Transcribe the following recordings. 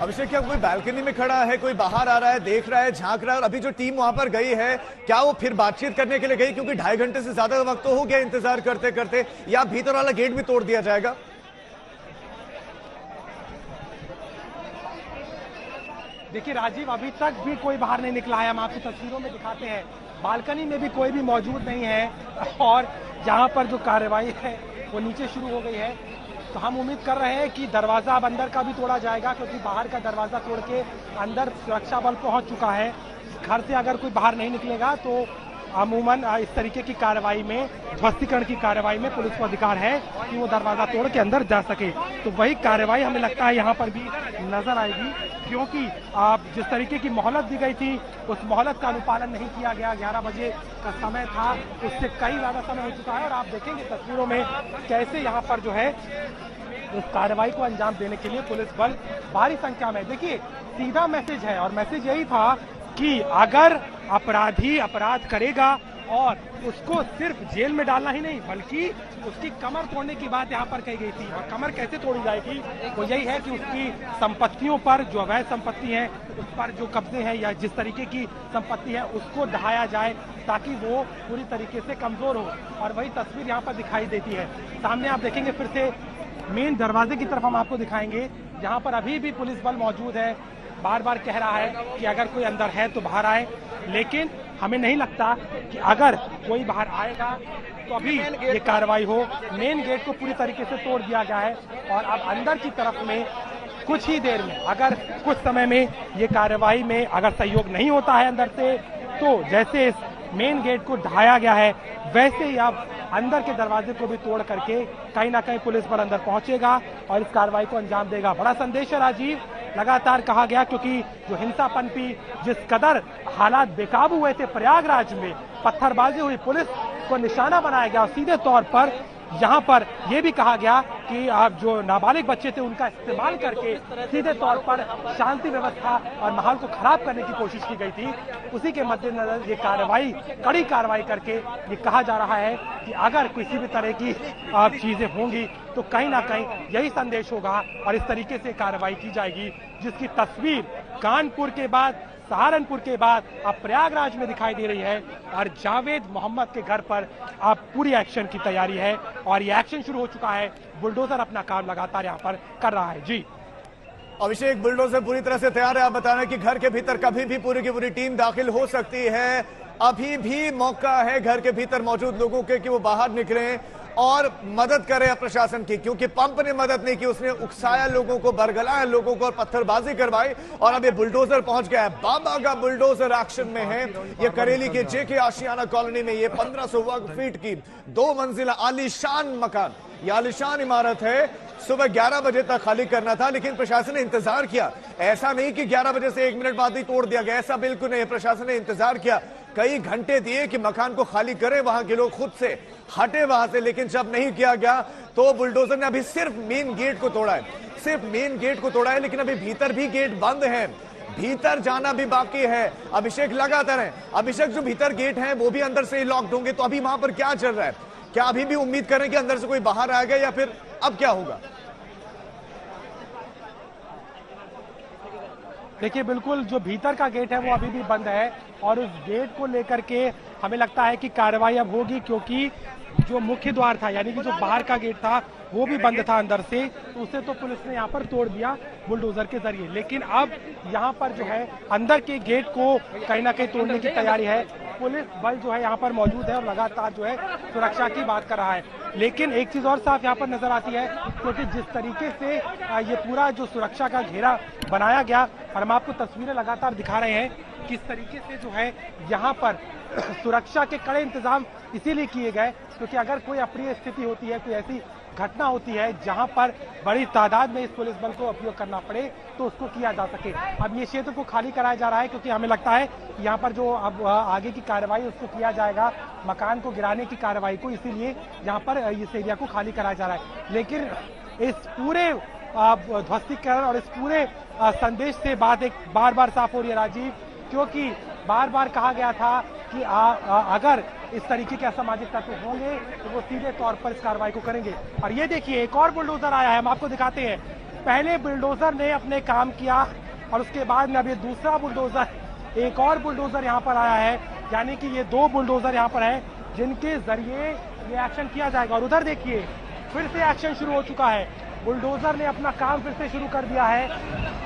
अभिषेक, क्या कोई बालकनी में खड़ा है, कोई बाहर आ रहा है, देख रहा है, झांक रहा है? और अभी जो टीम वहां पर गई है, क्या वो फिर बातचीत करने के लिए गई? क्योंकि 2.5 घंटे से ज्यादा वक्त तो हो गया इंतजार करते करते, या भीतर वाला गेट भी तोड़ दिया जाएगा? देखिए राजीव, अभी तक भी कोई बाहर नहीं निकला है। हम आपको तस्वीरों में दिखाते हैं, बालकनी में भी कोई भी मौजूद नहीं है और जहां पर जो कार्रवाई है वो नीचे शुरू हो गई है। तो हम उम्मीद कर रहे हैं कि दरवाजा अब अंदर का भी तोड़ा जाएगा, क्योंकि बाहर का दरवाजा तोड़ के अंदर सुरक्षा बल पहुंच चुका है। घर से अगर कोई बाहर नहीं निकलेगा तो अमूमन इस तरीके की कार्रवाई में, ध्वस्तीकरण की कार्रवाई में पुलिस को अधिकार है कि वो दरवाजा तोड़ के अंदर जा सके। तो वही कार्रवाई हमें लगता है यहाँ पर भी नजर आएगी, क्योंकि जिस तरीके की मोहलत दी गई थी उस मोहलत का अनुपालन नहीं किया गया। 11 बजे का समय था, उससे कई ज्यादा समय हो चुका है और आप देखेंगे तस्वीरों में कैसे यहाँ पर जो है इस कार्रवाई को अंजाम देने के लिए पुलिस बल भारी संख्या में। देखिए, सीधा मैसेज है और मैसेज यही था कि अगर अपराधी अपराध करेगा और उसको सिर्फ जेल में डालना ही नहीं, बल्कि उसकी कमर तोड़ने की बात यहाँ पर कही गई थी। और कमर कैसे तोड़ी जाएगी, वो यही है कि उसकी संपत्तियों पर, जो अवैध संपत्ति है उस पर जो कब्जे हैं या जिस तरीके की संपत्ति है उसको ढहाया जाए, ताकि वो पूरी तरीके से कमजोर हो। और वही तस्वीर यहाँ पर दिखाई देती है। सामने आप देखेंगे, फिर से मेन दरवाजे की तरफ हम आपको दिखाएंगे, जहाँ पर अभी भी पुलिस बल मौजूद है। बार बार कह रहा है कि अगर कोई अंदर है तो बाहर आए, लेकिन हमें नहीं लगता कि अगर कोई बाहर आएगा तो अभी ये कार्रवाई हो। मेन गेट को पूरी तरीके से तोड़ दिया गया है और अब अंदर की तरफ में कुछ ही देर में, अगर कुछ समय में ये कार्रवाई में अगर सहयोग नहीं होता है अंदर से, तो जैसे इस मेन गेट को ढाया गया है वैसे ही अब अंदर के दरवाजे को भी तोड़ करके कहीं ना कहीं पुलिस बल अंदर पहुंचेगा और इस कार्रवाई को अंजाम देगा। बड़ा संदेश है राजीव, लगातार कहा गया, क्योंकि जो हिंसा पनपी, जिस कदर हालात बेकाबू हुए थे प्रयागराज में, पत्थरबाजी हुई, पुलिस को निशाना बनाया गया और सीधे तौर पर यहाँ पर यह भी कहा गया कि आप जो नाबालिग बच्चे थे उनका इस्तेमाल करके सीधे तौर पर शांति व्यवस्था और माहौल को खराब करने की कोशिश की गई थी। उसी के मद्देनजर ये कार्रवाई, कड़ी कार्रवाई करके ये कहा जा रहा है कि अगर किसी भी तरह की चीजें होंगी तो कहीं ना कहीं यही संदेश होगा और इस तरीके से कार्रवाई की जाएगी, जिसकी तस्वीर कानपुर के बाद, सहारनपुर के बाद अब प्रयागराज में दिखाई दे रही है। और जावेद मोहम्मद के घर पर अब पूरी एक्शन की तैयारी है और ये एक्शन शुरू हो चुका है। बुलडोजर अपना काम लगातार यहाँ पर कर रहा है। जी अभिषेक, बुलडोजर पूरी तरह से तैयार है। आप बता रहे हैं कि घर के भीतर कभी भी पूरी की पूरी टीम दाखिल हो सकती है। अभी भी मौका है घर के भीतर मौजूद लोगों के कि वो बाहर निकलें और मदद करें प्रशासन की, क्योंकि पंप ने मदद नहीं की, उसने उकसाया लोगों को, बरगलाया लोगों को और पत्थरबाजी करवाई। और अब ये बुलडोजर पहुंच गया है, बाबा का बुलडोजर एक्शन में है। ये करेली के जेके आशियाना कॉलोनी में ये 1500 वर्ग फीट की 2 मंजिला आलीशान मकान, ये आलीशान इमारत है। सुबह 11 बजे तक खाली करना था, लेकिन प्रशासन ने इंतजार किया। ऐसा नहीं कि 11 बजे से 1 मिनट बाद ही तोड़ दिया गया, ऐसा बिल्कुल नहीं। प्रशासन ने इंतजार किया, कई घंटे दिए कि मकान को खाली करें, वहां के लोग खुद से हटे वहां से, लेकिन जब नहीं किया गया तो बुलडोजर ने अभी सिर्फ मेन गेट को तोड़ा है, सिर्फ मेन गेट को तोड़ा है। लेकिन अभी भीतर भी गेट बंद है, भीतर जाना भी बाकी है। अभिषेक लगातार है, अभिषेक जो भीतर गेट है वो भी अंदर से ही लॉक्ड होंगे। तो अभी वहां पर क्या चल रहा है? क्या अभी भी उम्मीद करें कि अंदर से कोई बाहर आएगा या फिर अब क्या होगा? देखिए, बिल्कुल जो भीतर का गेट है वो अभी भी बंद है और उस गेट को लेकर के हमें लगता है कि कार्रवाई अब होगी, क्योंकि जो मुख्य द्वार था, यानी कि जो बाहर का गेट था वो भी बंद था अंदर से, तो उसे तो पुलिस ने यहाँ पर तोड़ दिया बुलडोजर के जरिए। लेकिन अब यहाँ पर जो है अंदर के गेट को कहीं ना कहीं तोड़ने की तैयारी है। पुलिस बल जो है यहाँ पर मौजूद है और लगातार जो है सुरक्षा की बात कर रहा है। लेकिन एक चीज और साफ यहाँ पर नजर आती है, क्योंकि जिस तरीके से ये पूरा जो सुरक्षा का घेरा बनाया गया, और हम आपको तस्वीरें लगातार दिखा रहे हैं किस तरीके से जो है यहाँ पर सुरक्षा के कड़े इंतजाम इसीलिए किए गए, क्योंकि अगर कोई अप्रिय स्थिति होती है, कोई ऐसी घटना होती है जहां पर बड़ी तादाद में इस पुलिस बल को उपयोग करना पड़े, तो उसको किया जा सके। अब ये क्षेत्र को खाली कराया जा रहा है, क्योंकि हमें लगता है यहाँ पर जो अब आगे की कार्रवाई उसको किया जाएगा, मकान को गिराने की कार्रवाई को, इसीलिए यहाँ पर इस एरिया को खाली कराया जा रहा है। लेकिन इस पूरे ध्वस्तीकरण और इस पूरे संदेश से बात एक बार बार साफ हो रही है राजीव, क्योंकि बार बार कहा गया था कि अगर इस तरीके के असामाजिक तत्व होंगे तो वो सीधे तौर पर इस कार्रवाई को करेंगे। और ये देखिए, एक और बुलडोजर आया है, हम आपको दिखाते हैं। पहले बुलडोजर ने अपने काम किया और उसके बाद में अभी दूसरा बुलडोजर, एक और बुलडोजर यहाँ पर आया है, यानी कि ये 2 बुलडोजर यहाँ पर है जिनके जरिए ये एक्शन किया जाएगा। और उधर देखिए फिर से एक्शन शुरू हो चुका है, बुलडोजर ने अपना काम फिर से शुरू कर दिया है।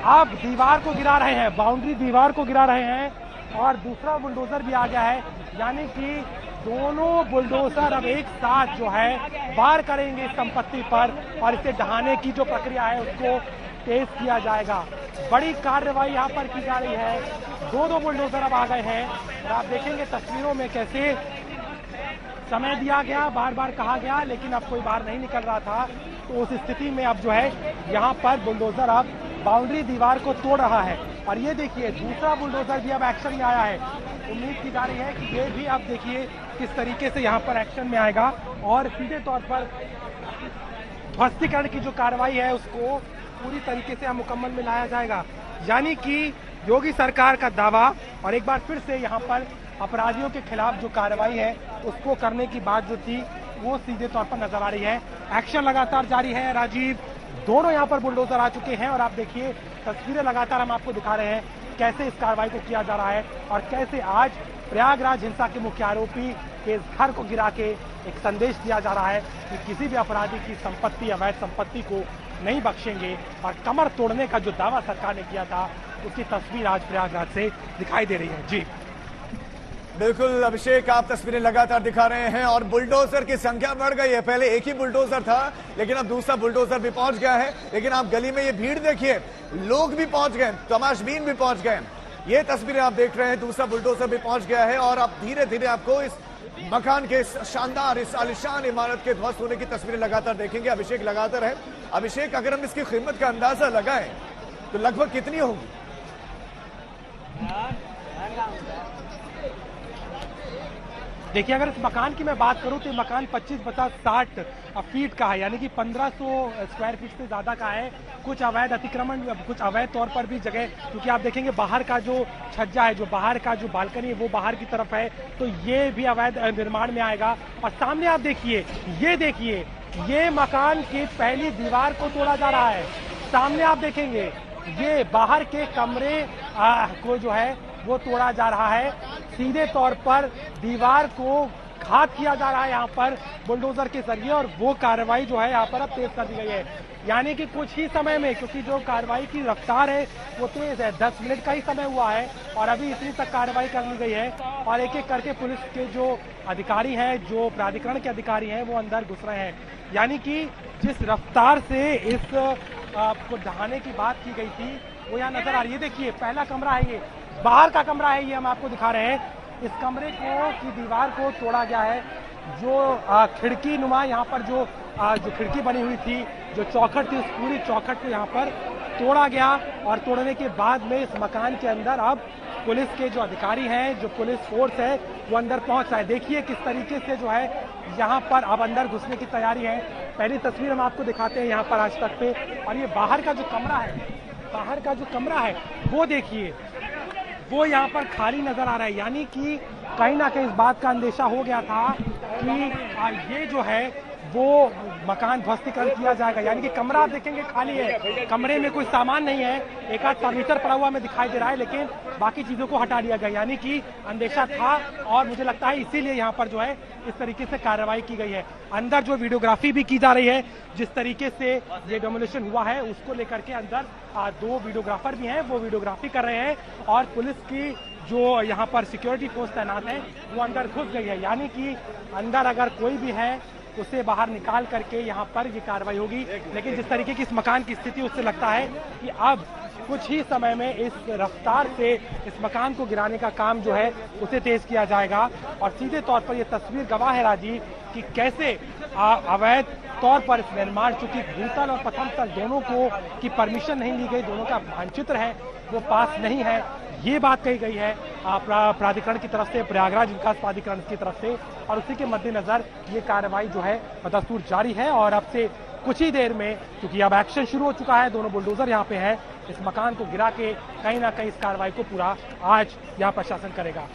अब दीवार को गिरा रहे हैं, बाउंड्री दीवार को गिरा रहे हैं और दूसरा बुलडोजर भी आ गया है, यानी कि दोनों बुलडोजर अब एक साथ जो है वार करेंगे इस संपत्ति पर और इसे ढहाने की जो प्रक्रिया है उसको तेज किया जाएगा। बड़ी कार्रवाई यहाँ पर की जा रही है, 2 बुलडोजर अब आ गए हैं और आप देखेंगे तस्वीरों में कैसे समय दिया गया, बार बार कहा गया, लेकिन अब कोई बाहर नहीं निकल रहा था। तो उस स्थिति में अब जो है यहाँ पर बुलडोजर अब बाउंड्री दीवार को तोड़ रहा है और ये देखिए दूसरा बुलडोजर भी अब एक्शन में आया है। उम्मीद की जा रही है कि ये भी अब देखिए किस तरीके से यहाँ पर एक्शन में आएगा और सीधे तौर पर ध्वस्तीकरण की जो कार्रवाई है उसको पूरी तरीके से मुकम्मल में लाया जाएगा। यानी कि योगी सरकार का दावा और एक बार फिर से यहाँ पर अपराधियों के खिलाफ जो कार्रवाई है उसको करने की बात जो थी वो सीधे तौर पर नजर आ रही है। एक्शन लगातार जारी है राजीव, दोनों यहाँ पर बुलडोजर आ चुके हैं और आप देखिए तस्वीरें लगातार हम आपको दिखा रहे हैं कैसे इस कार्रवाई को किया जा रहा है और कैसे आज प्रयागराज हिंसा के मुख्य आरोपी के इस घर को गिरा के एक संदेश दिया जा रहा है कि किसी भी अपराधी की संपत्ति, अवैध संपत्ति को नहीं बख्शेंगे और कमर तोड़ने का जो दावा सरकार ने किया था उसकी तस्वीर आज प्रयागराज से दिखाई दे रही है। जी बिल्कुल अभिषेक, आप तस्वीरें लगातार दिखा रहे हैं और बुलडोजर की संख्या बढ़ गई है। पहले एक ही बुलडोजर था लेकिन अब दूसरा बुलडोजर भी पहुंच गया है। लेकिन आप गली में ये भीड़ देखिए, लोग भी पहुंच गए, तमाशबीन भी पहुंच गए। ये तस्वीरें आप देख रहे हैं, दूसरा बुलडोजर भी पहुंच गया है और अब धीरे धीरे आपको इस मकान के शानदार, इस आलिशान इमारत के ध्वस्त होने की तस्वीरें लगातार देखेंगे। अभिषेक लगातार है। अभिषेक, अगर हम इसकी कीमत का अंदाजा लगाएं तो लगभग कितनी होगी? देखिए अगर इस मकान की मैं बात करूं तो मकान 25-50-60 फीट का है, यानी कि 1500 स्क्वायर फीट से ज्यादा का है। कुछ अवैध अतिक्रमण, कुछ अवैध तौर पर भी जगह, क्योंकि आप देखेंगे बाहर का जो छज्जा है, जो बाहर का जो बालकनी है वो बाहर की तरफ है, तो ये भी अवैध निर्माण में आएगा। और सामने आप देखिए, ये देखिए, ये मकान की पहली दीवार को तोड़ा जा रहा है। सामने आप देखेंगे ये बाहर के कमरे को जो है वो तोड़ा जा रहा है। सीधे तौर पर दीवार को घात किया जा रहा है यहाँ पर बुलडोजर के जरिए और वो कार्रवाई जो है यहाँ पर अब तेज कर दी गई है। यानी कि कुछ ही समय में, क्योंकि जो कार्रवाई की रफ्तार है वो तेज है, 10 मिनट का ही समय हुआ है और अभी इतनी तक कार्रवाई कर ली गई है और एक एक करके पुलिस के जो अधिकारी हैं, जो प्राधिकरण के अधिकारी हैं, वो अंदर घुस रहे हैं। यानी कि जिस रफ्तार से इस को ढहाने की बात की गई थी वो यहाँ नजर आ रही है। देखिए पहला कमरा है, ये बाहर का कमरा है, ये हम आपको दिखा रहे हैं। इस कमरे को की दीवार को तोड़ा गया है, जो खिड़की नुमा यहाँ पर जो खिड़की बनी हुई थी, जो चौखट थी, उस पूरी चौखट को यहाँ पर तोड़ा गया और तोड़ने के बाद में इस मकान के अंदर अब पुलिस के जो अधिकारी हैं, जो पुलिस फोर्स है, वो अंदर पहुंच रहा है। देखिए किस तरीके से जो है यहाँ पर अब अंदर घुसने की तैयारी है। पहली तस्वीर हम आपको दिखाते हैं यहाँ पर आज तक पे, और ये बाहर का जो कमरा है, बाहर का जो कमरा है वो देखिए, वो यहाँ पर खाली नजर आ रहा है। यानी कि कहीं ना कहीं इस बात का अंदेशा हो गया था कि ये जो है वो मकान ध्वस्तीकरण किया जाएगा। यानी कि कमरा आप देखेंगे खाली है, कमरे में कोई सामान नहीं है, एक आध फर्नीचर पड़ा हुआ हमें दिखाई दे रहा है, लेकिन बाकी चीजों को हटा दिया गया। यानी कि अंदेशा था और मुझे लगता है इसीलिए यहाँ पर जो है इस तरीके से कार्रवाई की गई है। अंदर जो वीडियोग्राफी भी की जा रही है, जिस तरीके से ये डेमोलिशन हुआ है उसको लेकर के अंदर 2 वीडियोग्राफर भी हैं, वो वीडियोग्राफी कर रहे हैं और पुलिस की जो यहाँ पर सिक्योरिटी फोर्स तैनात है वो अंदर घुस गई है। यानी कि अंदर अगर कोई भी है उसे बाहर निकाल करके यहाँ पर ये कार्रवाई होगी। लेकिन जिस तरीके की इस मकान की स्थिति, उससे लगता है कि अब कुछ ही समय में इस रफ्तार से इस मकान को गिराने का काम जो है उसे तेज किया जाएगा। और सीधे तौर पर ये तस्वीर गवाह है राजीव कि कैसे अवैध तौर पर इस निर्माण, चूंकि भूतल और प्रथम तल दोनों को की परमिशन नहीं ली गई, दोनों का मानचित्र है वो पास नहीं है, ये बात कही गई है प्राधिकरण की तरफ से, प्रयागराज विकास प्राधिकरण की तरफ से। और उसी के मद्देनजर ये कार्रवाई जो है बदस्तूर जारी है और अब से कुछ ही देर में, क्योंकि अब एक्शन शुरू हो चुका है, दोनों बुलडोजर यहाँ पे हैं, इस मकान को गिरा के कहीं ना कहीं इस कार्रवाई को पूरा आज यहाँ प्रशासन करेगा।